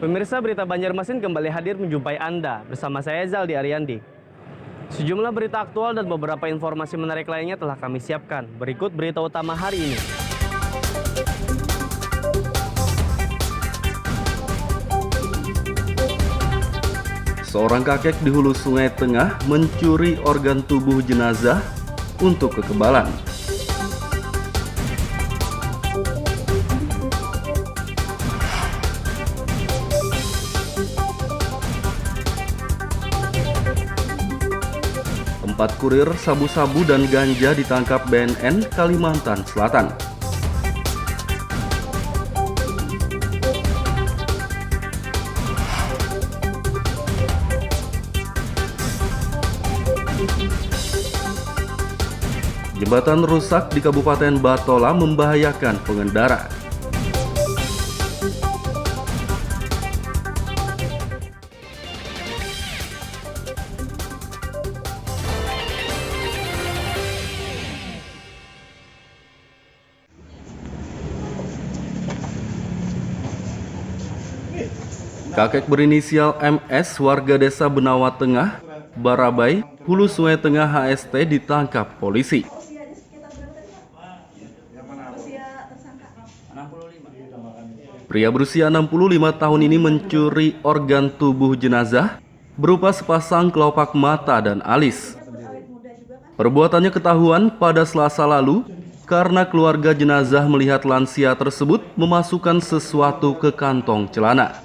Pemirsa, berita Banjarmasin kembali hadir menjumpai Anda bersama saya Zaldi Ariandi. Sejumlah berita aktual dan beberapa informasi menarik lainnya telah kami siapkan. Berikut berita utama hari ini. Seorang kakek di hulu Sungai Tengah mencuri organ tubuh jenazah untuk kekebalan. Empat kurir sabu-sabu dan ganja ditangkap BNN Kalimantan Selatan. Jembatan rusak di Kabupaten Batola membahayakan pengendara. Kakek berinisial MS warga desa Benawa Tengah, Barabai, Hulu Sungai Tengah HST ditangkap polisi. Pria berusia 65 tahun ini mencuri organ tubuh jenazah berupa sepasang kelopak mata dan alis. Perbuatannya ketahuan pada Selasa lalu karena keluarga jenazah melihat lansia tersebut memasukkan sesuatu ke kantong celana.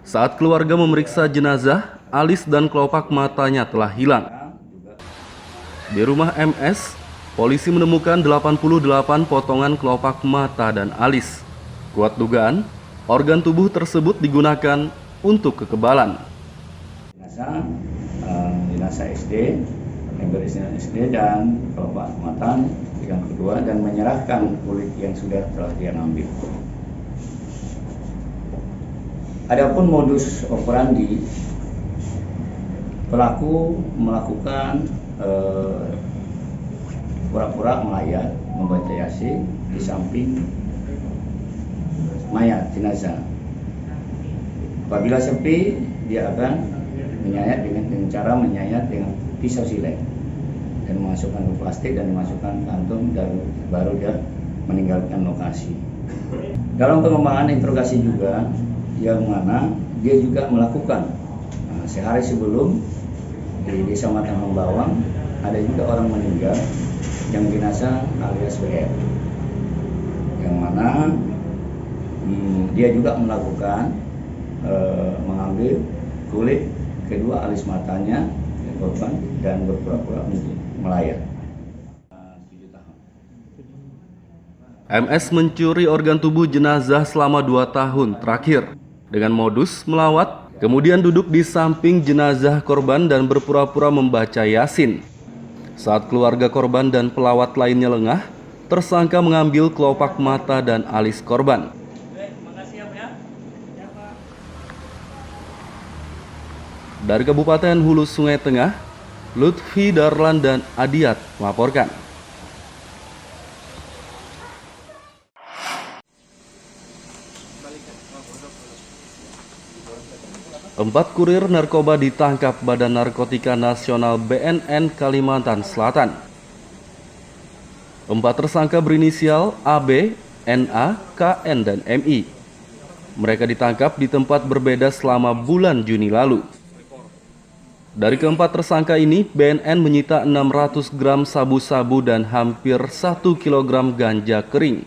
Saat keluarga memeriksa jenazah, alis dan kelopak matanya telah hilang. Di rumah MS, polisi menemukan 88 potongan kelopak mata dan alis. Kuat dugaan, organ tubuh tersebut digunakan untuk kekebalan. Jenazah SD, jenazah SD dan kelopak mata yang kedua dan menyerahkan kulit yang sudah telah dia ambil. Adapun modus operandi, pelaku melakukan pura-pura melayat, membaca Yasin di samping mayat jenazah. Apabila sepi, dia akan menyayat dengan cara menyayat dengan pisau silet dan memasukkan ke plastik dan dimasukkan kantung dan baru dia meninggalkan lokasi. Dalam pengembangan interogasi juga, yang mana dia juga melakukan sehari sebelum di desa Matang Bawang ada juga orang meninggal yang jenazah alias BR, yang mana dia juga melakukan mengambil kulit kedua alis matanya korban dan berpura-pura untuk melayat. MS mencuri organ tubuh jenazah selama 2 tahun terakhir dengan modus melawat, kemudian duduk di samping jenazah korban dan berpura-pura membaca Yasin. Saat keluarga korban dan pelawat lainnya lengah, tersangka mengambil kelopak mata dan alis korban. Dari Kabupaten Hulu Sungai Tengah, Lutfi Darlan dan Adiat melaporkan. Empat kurir narkoba ditangkap Badan Narkotika Nasional BNN Kalimantan Selatan. 4 tersangka berinisial AB, NA, KN, dan MI. Mereka ditangkap di tempat berbeda selama bulan Juni lalu. Dari keempat tersangka ini, BNN menyita 600 gram sabu-sabu dan hampir 1 kg ganja kering.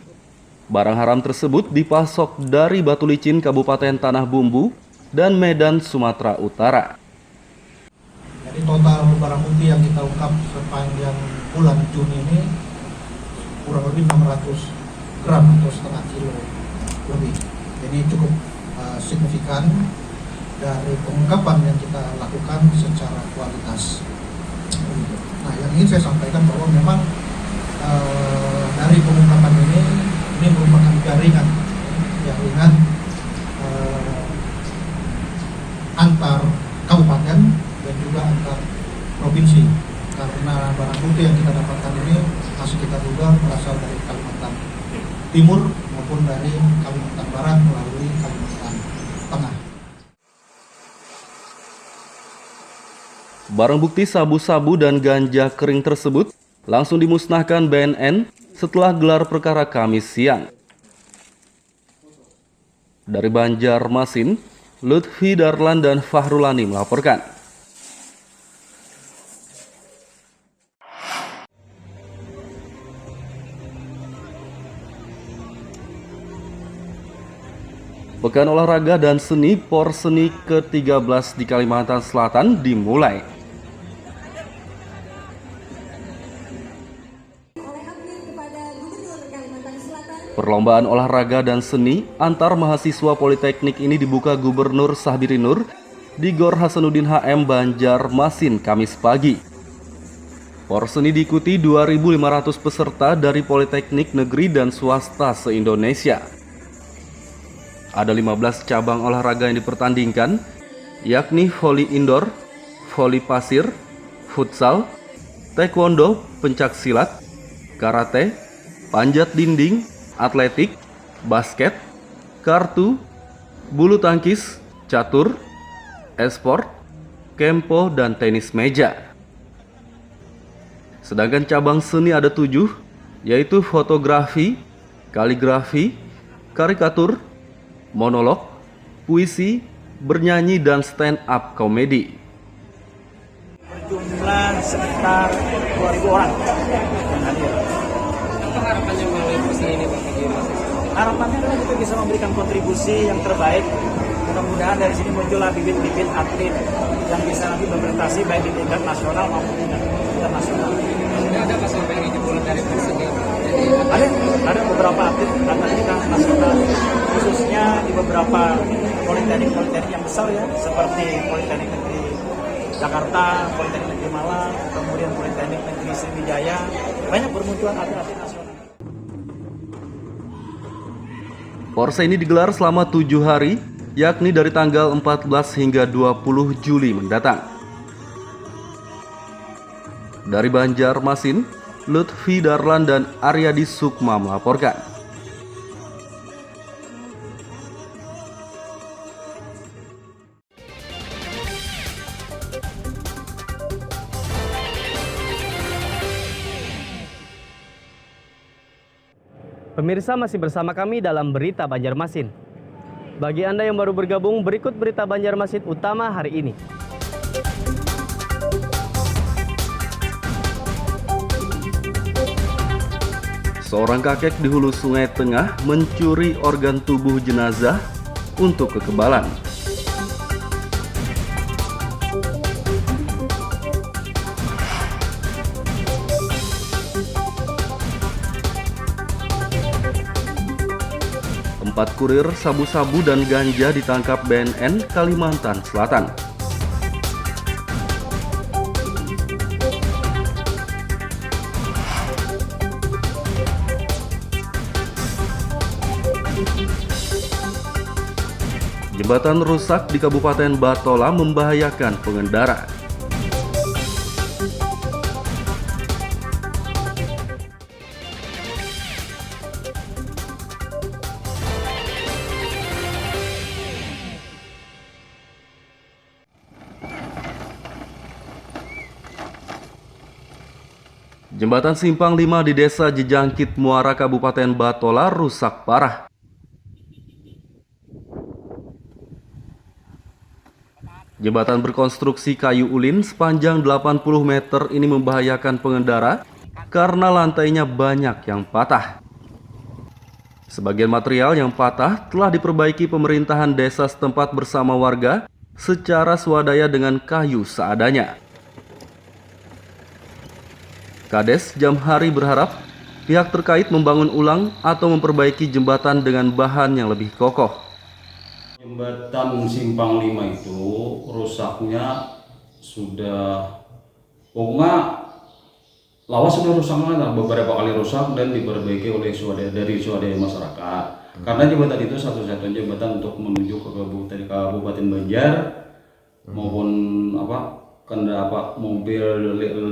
Barang haram tersebut dipasok dari Batu Licin, Kabupaten Tanah Bumbu, dan Medan, Sumatera Utara. Jadi total barang bukti yang kita ungkap sepanjang bulan Juni ini kurang lebih 600 gram atau setengah kilo lebih. Jadi cukup signifikan dari pengungkapan yang kita lakukan secara kualitas. Nah, yang ingin saya sampaikan bahwa memang dari pengungkapan ini merupakan jaringan antar kabupaten dan juga antar provinsi, karena barang bukti yang kita dapatkan ini masih kita duga berasal dari Kalimantan Timur maupun dari Kalimantan Barat melalui Kalimantan Tengah. Barang bukti sabu-sabu dan ganja kering tersebut langsung dimusnahkan BNN setelah gelar perkara Kamis siang. Dari Banjarmasin, Lutfi Darlan dan Fahrulani melaporkan. Pekan Olahraga dan Seni Porseni ke-13 di Kalimantan Selatan dimulai. Perlombaan olahraga dan seni antar mahasiswa Politeknik ini dibuka Gubernur Sahbiri Nur di Gor Hasanuddin HM Banjarmasin Kamis pagi. Porseni diikuti 2.500 peserta dari Politeknik negeri dan swasta se-Indonesia. Ada 15 cabang olahraga yang dipertandingkan, yakni voli indoor, voli pasir, futsal, taekwondo, pencak silat, karate, panjat dinding, atletik, basket, kartu, bulu tangkis, catur, e-sport, kempo, dan tenis meja. Sedangkan cabang seni ada 7, yaitu fotografi, kaligrafi, karikatur, monolog, puisi, bernyanyi, dan stand-up komedi. Berjumlah sekitar 2.000 orang yang hadir. Apa harapannya melalui kursi ini Pak? Harapannya adalah kita bisa memberikan kontribusi yang terbaik. Mudah-mudahan dari sini muncullah bibit-bibit atlet yang bisa nanti berprestasi baik di tingkat nasional maupun tingkat internasional. Sudah ada Pak sampai ini jebolan dari persegi? Ada beberapa atlet atletika nasional, khususnya di beberapa politeknik yang besar ya, seperti Politeknik Negeri Jakarta, Politeknik Negeri Malang, kemudian Politeknik Negeri Sriwijaya, banyak bermunculan atlet-atlet nasional. Porse ini digelar selama 7 hari, yakni dari tanggal 14 hingga 20 Juli mendatang. Dari Banjarmasin, Lutfi Darlan dan Aryadi Sukma melaporkan. Pemirsa masih bersama kami dalam Berita Banjarmasin. Bagi Anda yang baru bergabung, berikut Berita Banjarmasin utama hari ini. Seorang kakek di hulu Sungai Tengah mencuri organ tubuh jenazah untuk kekebalan. Empat kurir sabu-sabu dan ganja ditangkap BNN Kalimantan Selatan. Jembatan rusak di Kabupaten Batola membahayakan pengendara. Jembatan Simpang 5 di Desa Jejangkit Muara Kabupaten Batola rusak parah. Jembatan berkonstruksi kayu ulin sepanjang 80 meter ini membahayakan pengendara karena lantainya banyak yang patah. Sebagian material yang patah telah diperbaiki pemerintahan desa setempat bersama warga secara swadaya dengan kayu seadanya. Kades Jamhari berharap pihak terkait membangun ulang atau memperbaiki jembatan dengan bahan yang lebih kokoh. Jembatan Simpang 5 itu rusaknya sudah, pokoknya lawas sudah rusak, beberapa kali rusak dan diperbaiki oleh swadaya masyarakat. Karena jembatan itu satu-satunya jembatan untuk menuju ke Kabupaten Banjar maupun mobil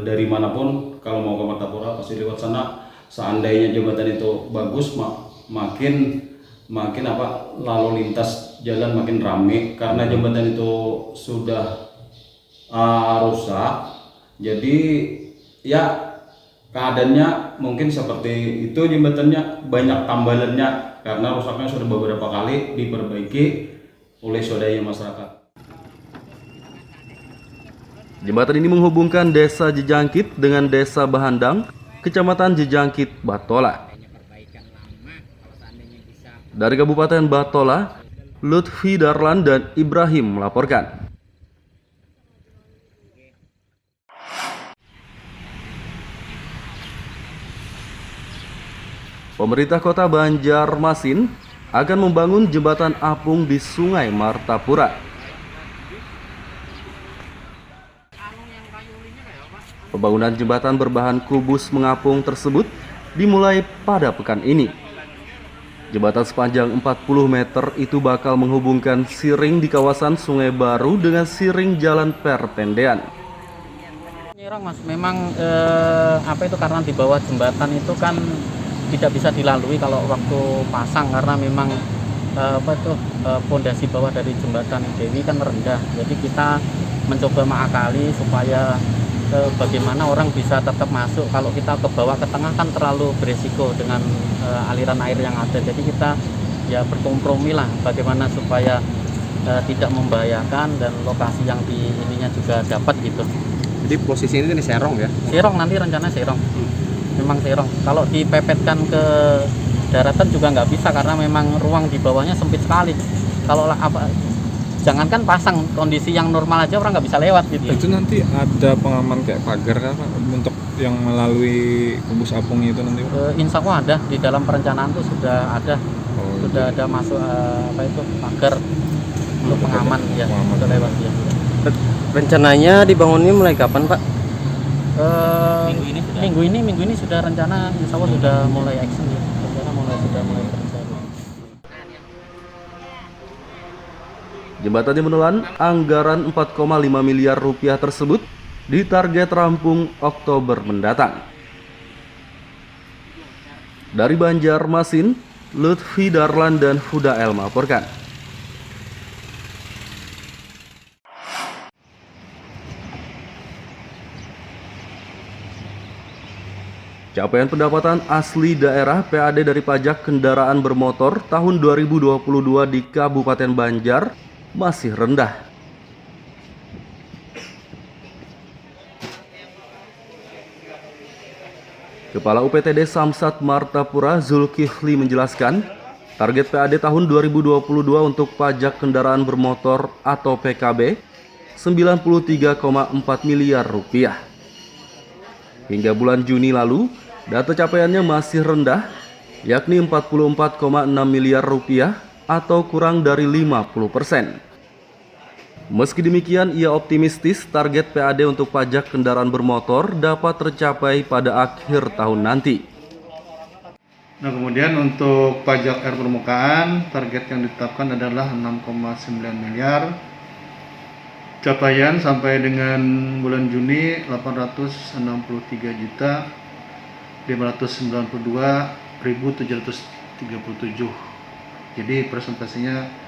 dari manapun kalau mau ke Martapura pasti lewat sana. Seandainya jembatan itu bagus, makin lalu lintas jalan makin ramai karena jembatan itu sudah rusak. Jadi ya keadaannya mungkin seperti itu, jembatannya banyak tambalannya karena rusaknya sudah beberapa kali diperbaiki oleh swadaya masyarakat. Jembatan ini menghubungkan Desa Jejangkit dengan Desa Bahandang, Kecamatan Jejangkit, Batola. Dari Kabupaten Batola, Lutfi Darlan dan Ibrahim melaporkan. Pemerintah Kota Banjarmasin akan membangun jembatan apung di Sungai Martapura. Pembangunan jembatan berbahan kubus mengapung tersebut dimulai pada pekan ini. Jembatan sepanjang 40 meter itu bakal menghubungkan Siring di kawasan Sungai Baru dengan Siring Jalan Pertendean. Nyerong Mas, memang karena di bawah jembatan itu kan tidak bisa dilalui kalau waktu pasang karena memang pondasi bawah dari jembatan Dewi kan rendah. Jadi kita mencoba mengakali supaya bagaimana orang bisa tetap masuk. Kalau kita ke bawah ke tengah kan terlalu beresiko dengan aliran air yang ada. Jadi kita ya berkompromi lah bagaimana supaya tidak membahayakan dan lokasi yang di ininya juga dapat gitu. Jadi posisi ini serong ya? Serong, nanti rencana serong. Memang serong. Kalau dipepetkan ke daratan juga nggak bisa karena memang ruang di bawahnya sempit sekali. Kalau jangankan pasang, kondisi yang normal aja orang nggak bisa lewat gitu. Itu nanti ada pengaman kayak pagar kan Pak, untuk yang melalui kubus apung itu nanti Pak? Insya Allah ada, di dalam perencanaan tuh sudah ada. Sudah ada masuk pagar untuk pengaman ya, untuk lewat ya. Rencananya dibangunnya mulai kapan, Pak? Minggu ini sudah rencana, insya Allah sudah mulai action ya. Rencana sudah mulai berencana. Jembatannya menelan anggaran 4,5 miliar rupiah tersebut ditarget rampung Oktober mendatang. Dari Banjarmasin, Lutfi Darlan dan Hudael melaporkan. Capaian pendapatan asli daerah PAD dari pajak kendaraan bermotor tahun 2022 di Kabupaten Banjar masih rendah. Kepala UPTD Samsat Martapura Zulkifli menjelaskan, target PAD tahun 2022 untuk pajak kendaraan bermotor atau PKB 93,4 miliar rupiah. Hingga bulan Juni lalu, data capaiannya masih rendah, yakni 44,6 miliar rupiah atau kurang dari 50%. Meski demikian, ia optimistis target PAD untuk pajak kendaraan bermotor dapat tercapai pada akhir tahun nanti. Nah, kemudian untuk pajak air permukaan, target yang ditetapkan adalah 6,9 miliar. Capaian sampai dengan bulan Juni 892.592.737. Jadi presentasinya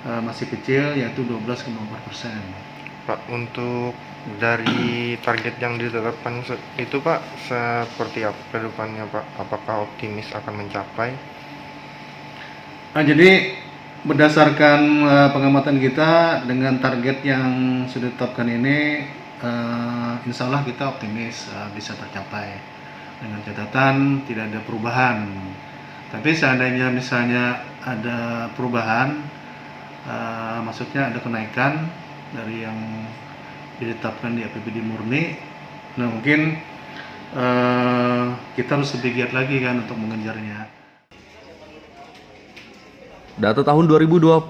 masih kecil, yaitu 12,4%. Pak, untuk dari target yang ditetapkan itu Pak, seperti apa ke depannya Pak? Apakah optimis akan mencapai? Nah, jadi berdasarkan pengamatan kita dengan target yang sudah ditetapkan ini, insya Allah kita optimis bisa tercapai. Dengan catatan tidak ada perubahan. Tapi seandainya misalnya ada perubahan, maksudnya ada kenaikan dari yang ditetapkan di APBD murni, nah mungkin kita harus lebih giat lagi kan untuk mengejarnya. Data tahun 2021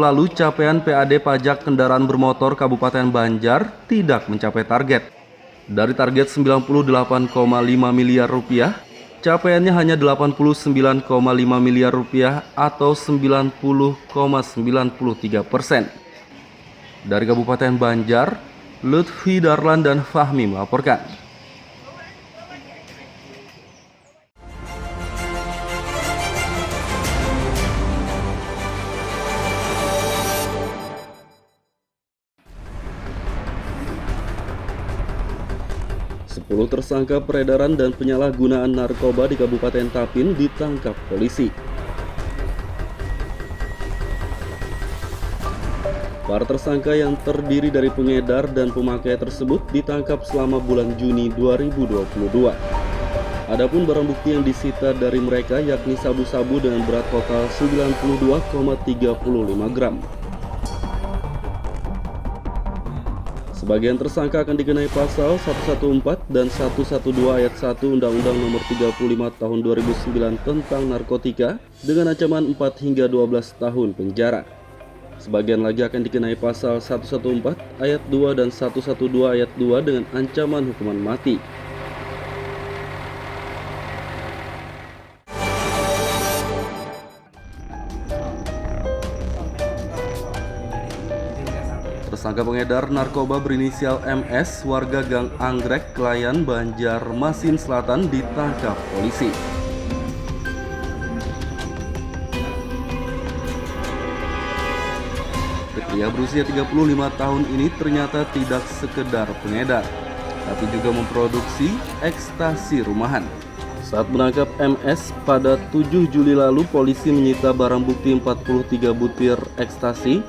lalu, capaian PAD pajak kendaraan bermotor Kabupaten Banjar tidak mencapai target. Dari target 98,5 miliar rupiah, capaiannya hanya 89,5 miliar rupiah atau 90,93%. Dari Kabupaten Banjar, Lutfi Darlan dan Fahmi melaporkan. 10 tersangka peredaran dan penyalahgunaan narkoba di Kabupaten Tapin ditangkap polisi. Para tersangka yang terdiri dari pengedar dan pemakai tersebut ditangkap selama bulan Juni 2022. Adapun barang bukti yang disita dari mereka yakni sabu-sabu dengan berat total 92,35 gram. Sebagian tersangka akan dikenai pasal 114 dan 112 ayat 1 Undang-Undang Nomor 35 Tahun 2009 tentang narkotika dengan ancaman 4 hingga 12 tahun penjara. Sebagian lagi akan dikenai pasal 114 ayat 2 dan 112 ayat 2 dengan ancaman hukuman mati. Tersangka pengedar narkoba berinisial MS, warga Gang Anggrek, Klayan, Banjarmasin Selatan ditangkap polisi. Pria berusia 35 tahun ini ternyata tidak sekedar pengedar, tapi juga memproduksi ekstasi rumahan. Saat menangkap MS pada 7 Juli lalu, polisi menyita barang bukti 43 butir ekstasi,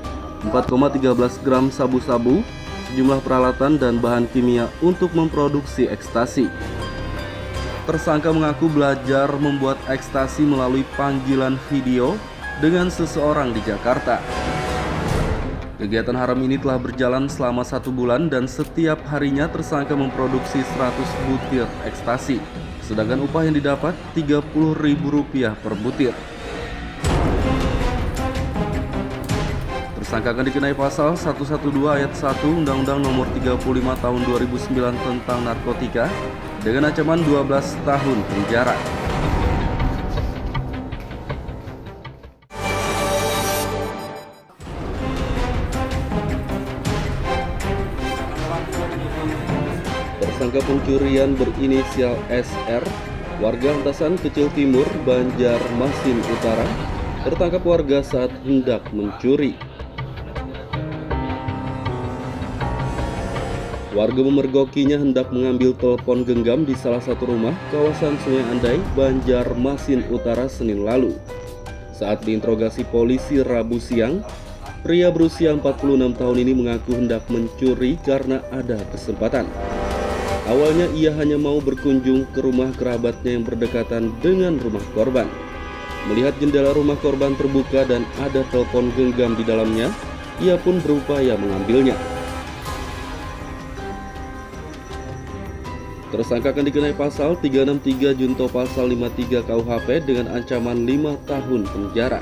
4,13 gram sabu-sabu, sejumlah peralatan dan bahan kimia untuk memproduksi ekstasi. Tersangka mengaku belajar membuat ekstasi melalui panggilan video dengan seseorang di Jakarta. Kegiatan haram ini telah berjalan selama 1 bulan dan setiap harinya tersangka memproduksi 100 butir ekstasi, sedangkan upah yang didapat Rp30.000 per butir. Tersangka akan dikenai pasal 112 ayat 1 Undang-Undang Nomor 35 Tahun 2009 tentang narkotika dengan ancaman 12 tahun penjara. Tersangka pencurian berinisial SR, warga Antasan Kecil Timur, Banjarmasin Utara, tertangkap warga saat hendak mencuri. Warga memergokinya hendak mengambil telepon genggam di salah satu rumah kawasan Sungai Andai, Banjarmasin Utara, Senin lalu. Saat diinterogasi polisi Rabu siang, pria berusia 46 tahun ini mengaku hendak mencuri karena ada kesempatan. Awalnya ia hanya mau berkunjung ke rumah kerabatnya yang berdekatan dengan rumah korban. Melihat jendela rumah korban terbuka dan ada telepon genggam di dalamnya, ia pun berupaya mengambilnya. Tersangka akan dikenai pasal 363 junto pasal 53 KUHP dengan ancaman 5 tahun penjara.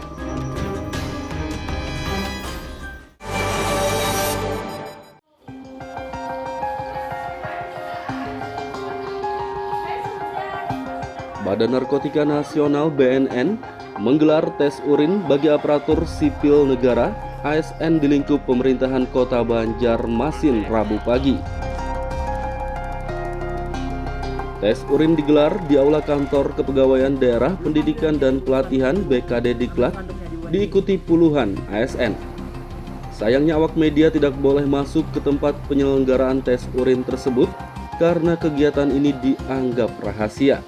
Badan Narkotika Nasional BNN menggelar tes urin bagi aparatur sipil negara ASN di lingkup pemerintahan Kota Banjarmasin Rabu pagi. Tes urin digelar di Aula Kantor Kepegawaian Daerah Pendidikan dan Pelatihan BKD Diklat, diikuti puluhan ASN. Sayangnya awak media tidak boleh masuk ke tempat penyelenggaraan tes urin tersebut karena kegiatan ini dianggap rahasia.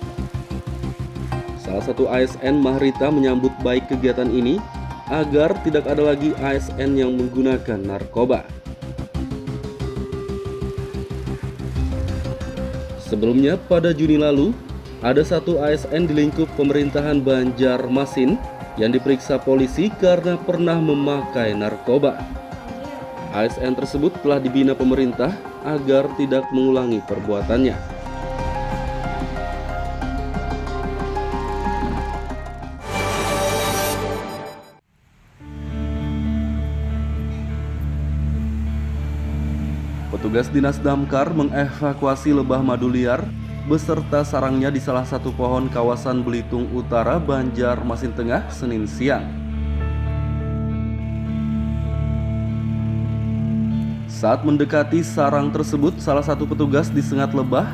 Salah satu ASN, Mahrita, menyambut baik kegiatan ini agar tidak ada lagi ASN yang menggunakan narkoba. Sebelumnya pada Juni lalu, ada satu ASN di lingkup pemerintahan Banjarmasin yang diperiksa polisi karena pernah memakai narkoba. ASN tersebut telah dibina pemerintah agar tidak mengulangi perbuatannya. Petugas Dinas Damkar mengevakuasi lebah madu liar beserta sarangnya di salah satu pohon kawasan Belitung Utara, Banjarmasin Tengah, Senin siang. Saat mendekati sarang tersebut, salah satu petugas disengat lebah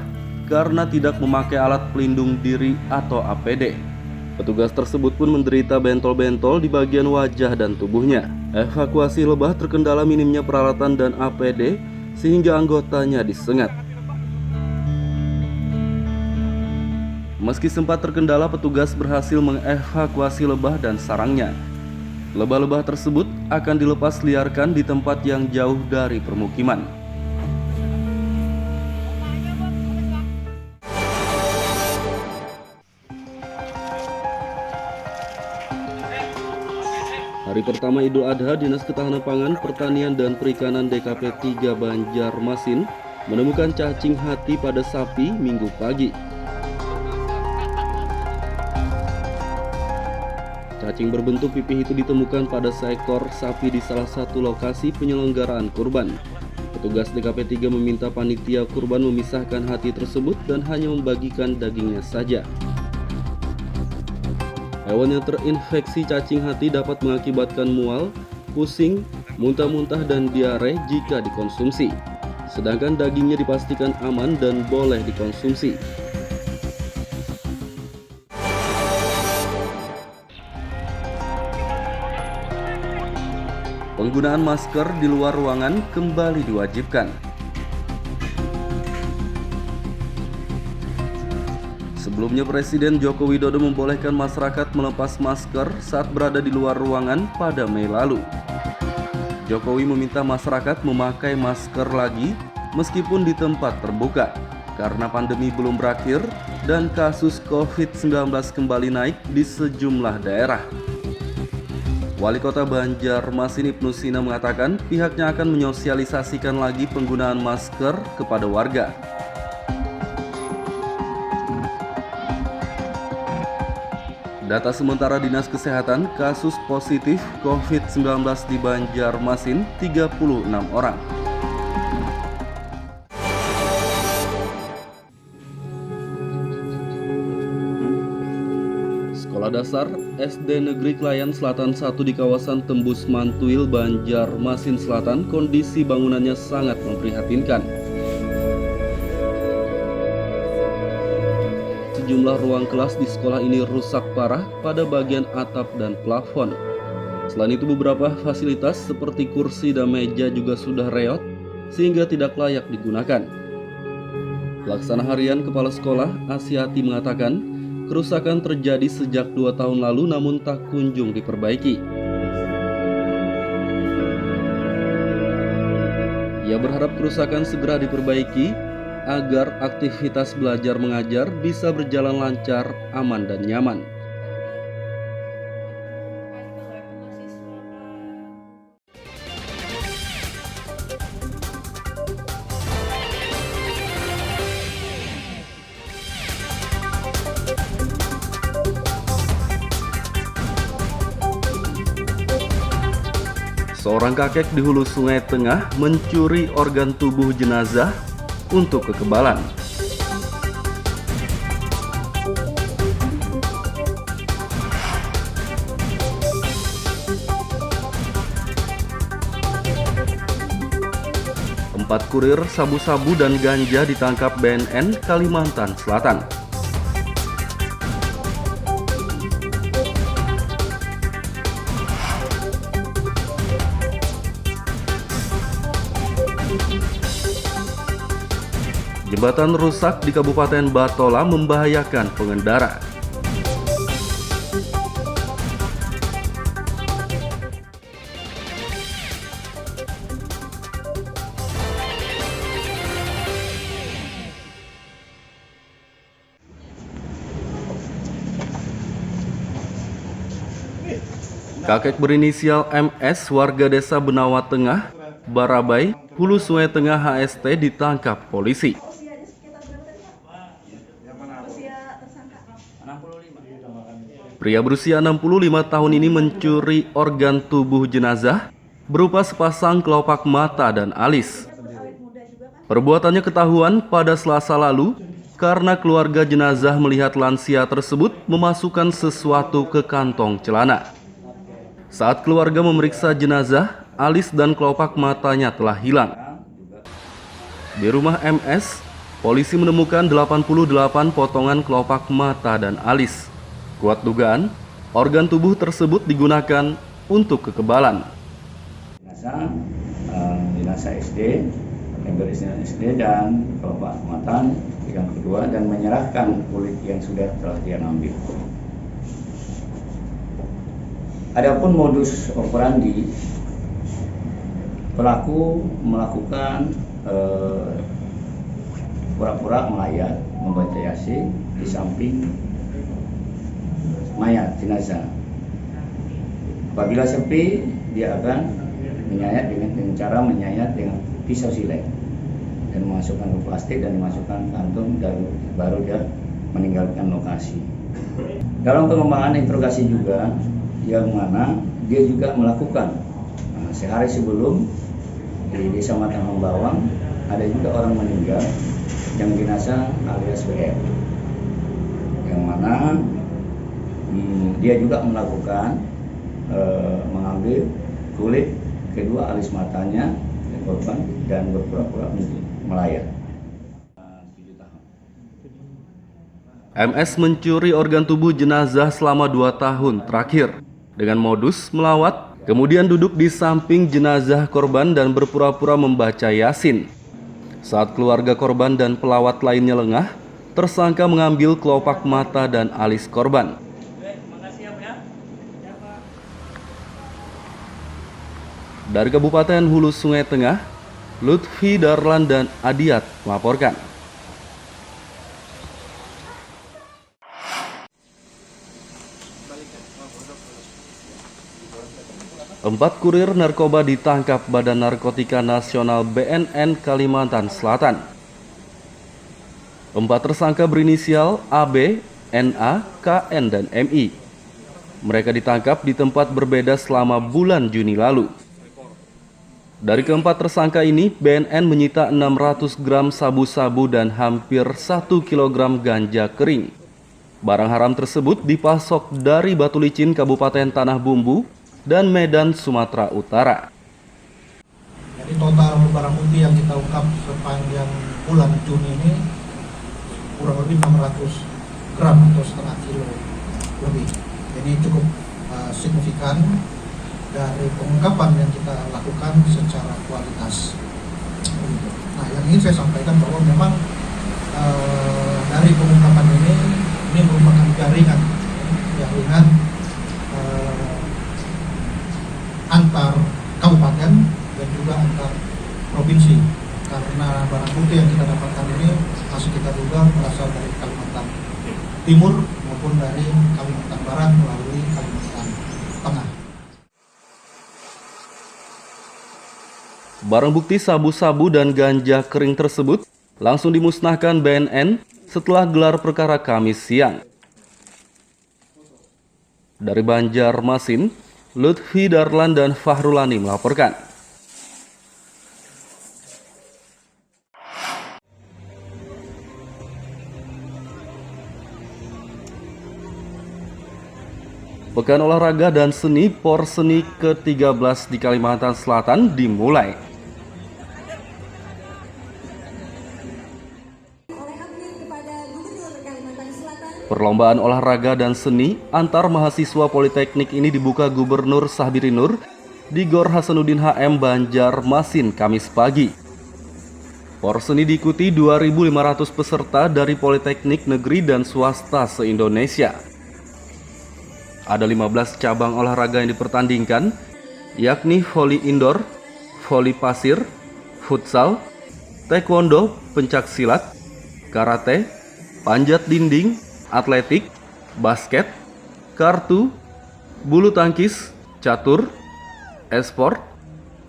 karena tidak memakai alat pelindung diri atau APD. Petugas tersebut pun menderita bentol-bentol di bagian wajah dan tubuhnya. Evakuasi lebah terkendala minimnya peralatan dan APD sehingga anggotanya disengat. Meski sempat terkendala, petugas berhasil mengevakuasi lebah dan sarangnya. Lebah-lebah tersebut akan dilepas liarkan di tempat yang jauh dari permukiman. Hari pertama Idul Adha, Dinas Ketahanan Pangan, Pertanian dan Perikanan DKP 3 Banjarmasin menemukan cacing hati pada sapi Minggu pagi. Cacing berbentuk pipih itu ditemukan pada seekor sapi di salah satu lokasi penyelenggaraan kurban. Petugas DKP 3 meminta panitia kurban memisahkan hati tersebut dan hanya membagikan dagingnya saja. Hewan yang terinfeksi cacing hati dapat mengakibatkan mual, pusing, muntah-muntah, dan diare jika dikonsumsi. Sedangkan dagingnya dipastikan aman dan boleh dikonsumsi. Penggunaan masker di luar ruangan kembali diwajibkan. Sebelumnya, Presiden Joko Widodo membolehkan masyarakat melepas masker saat berada di luar ruangan pada Mei lalu. Jokowi meminta masyarakat memakai masker lagi meskipun di tempat terbuka, karena pandemi belum berakhir dan kasus COVID-19 kembali naik di sejumlah daerah. Wali Kota Banjarmasin Ibnu Sina mengatakan pihaknya akan menyosialisasikan lagi penggunaan masker kepada warga. Data sementara Dinas Kesehatan, kasus positif COVID-19 di Banjarmasin 36 orang. Sekolah dasar SD Negeri Klayan Selatan 1 di kawasan Tembus Mantuil, Banjarmasin Selatan, kondisi bangunannya sangat memprihatinkan. Sejumlah ruang kelas di sekolah ini rusak parah pada bagian atap dan plafon. Selain itu, beberapa fasilitas seperti kursi dan meja juga sudah reot sehingga tidak layak digunakan. Pelaksana Harian Kepala Sekolah Asyati mengatakan kerusakan terjadi sejak 2 tahun lalu namun tak kunjung diperbaiki. Ia berharap kerusakan segera diperbaiki agar aktivitas belajar mengajar bisa berjalan lancar, aman, dan nyaman. Seorang kakek di hulu Sungai Tengah mencuri organ tubuh jenazah untuk kekebalan. Empat kurir sabu-sabu dan ganja ditangkap BNN Kalimantan Selatan. Jembatan rusak di Kabupaten Batola membahayakan pengendara. Kakek berinisial MS warga desa Benawa Tengah, Barabai, Hulu Sungai Tengah HST ditangkap polisi. Pria berusia 65 tahun ini mencuri organ tubuh jenazah berupa sepasang kelopak mata dan alis. Perbuatannya ketahuan pada Selasa lalu karena keluarga jenazah melihat lansia tersebut memasukkan sesuatu ke kantong celana. Saat keluarga memeriksa jenazah, alis dan kelopak matanya telah hilang. Di rumah MS, polisi menemukan 88 potongan kelopak mata dan alis. Kuat dugaan, organ tubuh tersebut digunakan untuk kekebalan. Jenazah SD yang SD dan kelopak mata yang kedua, dan menyerahkan kulit yang sudah telah dia ambil. Adapun modus operandi, pelaku melakukan pura-pura melayat, membaca Yasin di samping mayat jenazah. Apabila sepi, dia akan menyayat dengan cara menyayat dengan pisau silek dan memasukkan ke plastik dan dimasukkan kantung, dan baru dia meninggalkan lokasi. Dalam pengembangan interogasi juga, yang mana dia juga melakukan sehari sebelum di Desa Matang Bawang ada juga orang meninggal yang jenazah alias WM, yang mana dia juga melakukan mengambil kulit kedua alis matanya korban dan berpura-pura melayat. MS mencuri organ tubuh jenazah selama 2 tahun terakhir dengan modus melawat, kemudian duduk di samping jenazah korban dan berpura-pura membaca Yasin. Saat keluarga korban dan pelawat lainnya lengah, tersangka mengambil kelopak mata dan alis korban. Dari Kabupaten Hulu Sungai Tengah, Lutfi Darlan dan Adiat melaporkan. Empat kurir narkoba ditangkap Badan Narkotika Nasional BNN Kalimantan Selatan. 4 tersangka berinisial AB, NA, KN, dan MI. Mereka ditangkap di tempat berbeda selama bulan Juni lalu. Dari keempat tersangka ini, BNN menyita 600 gram sabu-sabu dan hampir 1 kg ganja kering. Barang haram tersebut dipasok dari Batu Licin, Kabupaten Tanah Bumbu, dan Medan, Sumatera Utara. Jadi total barang bukti yang kita ungkap sepanjang bulan Juni ini kurang lebih 600 gram atau setengah kilo lebih. Jadi cukup signifikan dari pengungkapan yang kita lakukan secara kualitas. Nah, yang ingin saya sampaikan bahwa memang dari pengungkapan ini merupakan jaringan antar kabupaten dan juga antar provinsi, karena barang bukti yang kita dapatkan ini masih kita duga berasal dari Kalimantan Timur maupun dari Kalimantan Barat melalui Kalimantan Tengah. Barang bukti sabu-sabu dan ganja kering tersebut langsung dimusnahkan BNN setelah gelar perkara Kamis siang. Dari Banjarmasin, Lutfi Darlan dan Fahrulani melaporkan. Pekan Olahraga dan Seni Porseni ke-13 di Kalimantan Selatan dimulai. Perlombaan olahraga dan seni antar mahasiswa Politeknik ini dibuka Gubernur Sahbiri Nur di Gor Hasanuddin HM Banjarmasin Kamis pagi. Porseni diikuti 2.500 peserta dari Politeknik negeri dan swasta se-Indonesia. Ada 15 cabang olahraga yang dipertandingkan, yakni voli indoor, voli pasir, futsal, taekwondo, pencak silat, karate, panjat dinding, atletik, basket, kartu, bulu tangkis, catur, e-sport,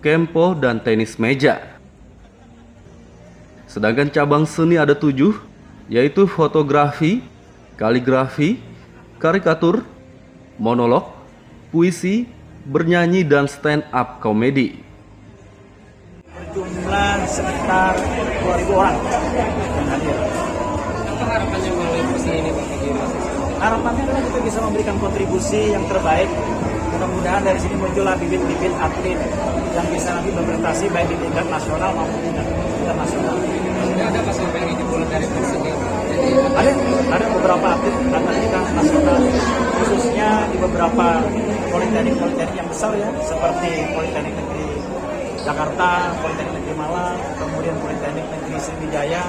kempo, dan tenis meja. Sedangkan cabang seni ada 7, yaitu fotografi, kaligrafi, karikatur, monolog, puisi, bernyanyi, dan stand-up komedi. Berjumlah sekitar 2.000 orang yang hadir. Harapannya melalui kursi ini Pak? Harapannya adalah kita bisa memberikan kontribusi yang terbaik. Mudah-mudahan dari sini muncullah bibit-bibit atlet yang bisa nanti berprestasi baik di tingkat nasional maupun di tingkat internasional. Sudah ada Pak sampai ini jebol dari kursi? Ada beberapa atlet kita nasional, khususnya di beberapa politeknik yang besar ya, seperti Politeknik Negeri Jakarta, Politeknik Negeri Malang, kemudian Politeknik Negeri Sriwijaya,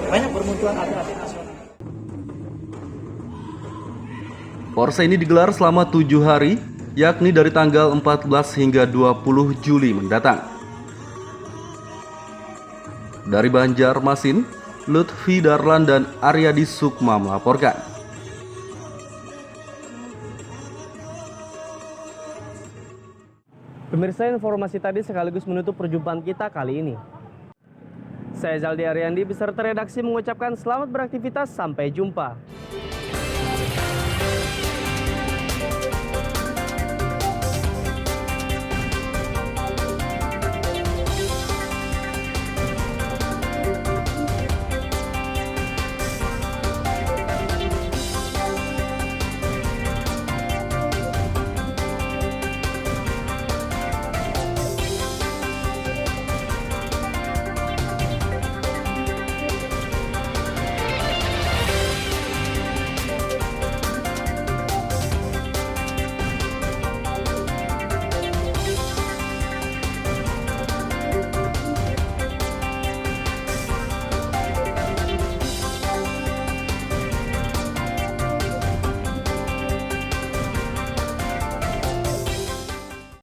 banyak bermunculan atlet-atlet nasional. Porse ini digelar selama 7 hari, yakni dari tanggal 14 hingga 20 Juli mendatang. Dari Banjarmasin, Lutfi Darlan dan Aryadi Sukma melaporkan. Pemirsa, informasi tadi sekaligus menutup perjumpaan kita kali ini. Saya Zaldi Aryandi beserta redaksi mengucapkan selamat beraktivitas, sampai jumpa.